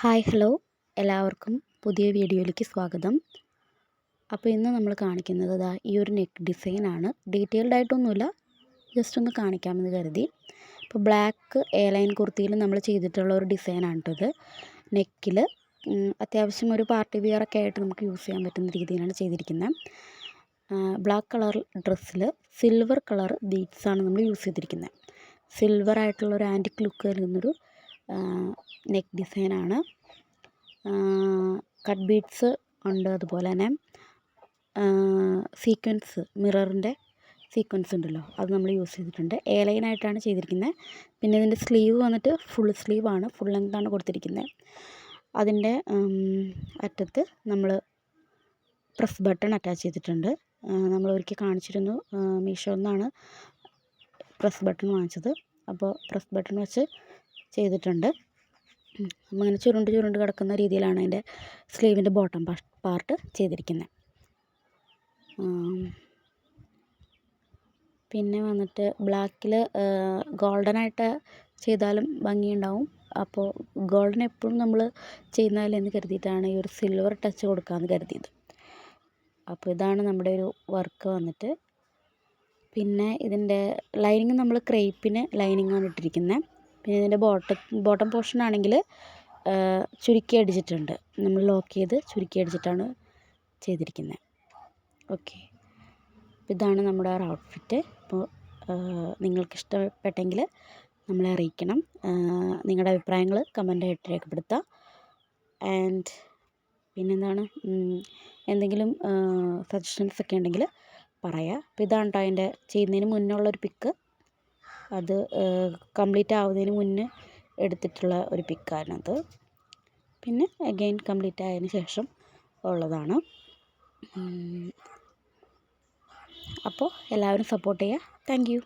Hi hello എല്ലാവർക്കും പുതിയ വീഡിയോയിലേക്ക് സ്വാഗതം. അപ്പോൾ ഇന്ന് നമ്മൾ കാണിക്കുന്നത് ഈ ഒരു നെക്ക് ഡിസൈനാണ്. ഡീറ്റെയിൽഡ് ആയിട്ടൊന്നുമില്ല, ജസ്റ്റ് ഒന്ന് കാണിക്കാമെന്ന് കരുതി. അപ്പോൾ ബ്ലാക്ക് എ ലൈൻ കുർത്തിയിൽ നമ്മൾ ചെയ്തിട്ടുള്ള ഒരു ഡിസൈനാണ് ഇത്. നെക്കിൽ അത്യാവശ്യം ഒരു പാർട്ടി വെയറൊക്കെ ആയിട്ട് നമുക്ക് യൂസ് ചെയ്യാൻ പറ്റുന്ന രീതിയിലാണ് ചെയ്തിരിക്കുന്നത്. ബ്ലാക്ക് കളർ ഡ്രസ്സിൽ സിൽവർ കളർ ബീഡ്സാണ് നമ്മൾ യൂസ് ചെയ്തിരിക്കുന്നത്. സിൽവർ ആയിട്ടുള്ള ഒരു ആൻറ്റിക് ലുക്ക് വരുന്നൊരു നെക്ക് ഡിസൈനാണ്. കട്ട് ബീഡ്സ് ഉണ്ട്, അതുപോലെ തന്നെ സീക്വൻസ് മിററിൻ്റെ സീക്വൻസ് ഉണ്ടല്ലോ, അത് നമ്മൾ യൂസ് ചെയ്തിട്ടുണ്ട്. എ ലൈനായിട്ടാണ് ചെയ്തിരിക്കുന്നത്. പിന്നെ ഇതിൻ്റെ സ്ലീവ് വന്നിട്ട് ഫുൾ സ്ലീവാണ്, ഫുൾ ലെങ്താണ് കൊടുത്തിരിക്കുന്നത്. അതിൻ്റെ അറ്റത്ത് നമ്മൾ പ്രസ് ബട്ടൺ അറ്റാച്ച് ചെയ്തിട്ടുണ്ട്. നമ്മൾ ഒരിക്കൽ കാണിച്ചിരുന്നു, മീഷോയിൽ നിന്നാണ് പ്രസ് ബട്ടൺ വാങ്ങിച്ചത്. അപ്പോൾ പ്രസ് ബട്ടൺ വെച്ച് ചെയ്തിട്ടുണ്ട്. അങ്ങനെ ചുരുണ്ട് ചുരുണ്ട് കിടക്കുന്ന രീതിയിലാണ് അതിൻ്റെ സ്ലീവിൻ്റെ ബോട്ടം പാർട്ട് ചെയ്തിരിക്കുന്നത്. പിന്നെ വന്നിട്ട് ബ്ലാക്കിൽ ഗോൾഡനായിട്ട് ചെയ്താലും ഭംഗിയുണ്ടാവും. അപ്പോൾ ഗോൾഡൻ എപ്പോഴും നമ്മൾ ചെയ്യുന്നതിലെന്ന് കരുതിയിട്ടാണ് ഈ ഒരു സിൽവർ ടച്ച് കൊടുക്കാമെന്ന് കരുതിയത്. അപ്പോൾ ഇതാണ് നമ്മുടെ ഒരു വർക്ക് വന്നിട്ട്. പിന്നെ ഇതിൻ്റെ ലൈനിങ് നമ്മൾ ക്രേപ്പിന് ലൈനിങ്ങാണ് ഇട്ടിരിക്കുന്നത്. പിന്നെ ഇതിൻ്റെ ബോട്ടം പോർഷൻ ആണെങ്കിൽ ചുരുക്കി അടിച്ചിട്ടുണ്ട്. നമ്മൾ ലോക്ക് ചെയ്ത് ചുരുക്കി അടിച്ചിട്ടാണ് ചെയ്തിരിക്കുന്നത്. ഓക്കെ, ഇതാണ് നമ്മുടെ ആ ഔട്ട്ഫിറ്റ്. അപ്പോൾ നിങ്ങൾക്ക് ഇഷ്ടപ്പെട്ടെങ്കിൽ നമ്മളെ അറിയിക്കണം. നിങ്ങളുടെ അഭിപ്രായങ്ങൾ കമൻ്റായിട്ട് രേഖപ്പെടുത്തുക. ആൻഡ് പിന്നെന്താണ്, എന്തെങ്കിലും സജഷൻസ് ഒക്കെ ഉണ്ടെങ്കിൽ പറയാം. അപ്പോൾ ഇതാണ് കേട്ടോ അതിൻ്റെ ചെയ്യുന്നതിന് മുന്നുള്ളൊരു പിക്ക്. അത് കംപ്ലീറ്റ് ആവുന്നതിന് മുന്നേ എടുത്തിട്ടുള്ള ഒരു പിക്കാണത്. പിന്നെ അഗെയിൻ കംപ്ലീറ്റ് ആയതിന് ശേഷം ഉള്ളതാണ്. അപ്പോൾ എല്ലാവരും സപ്പോർട്ട് ചെയ്യുക. Thank you.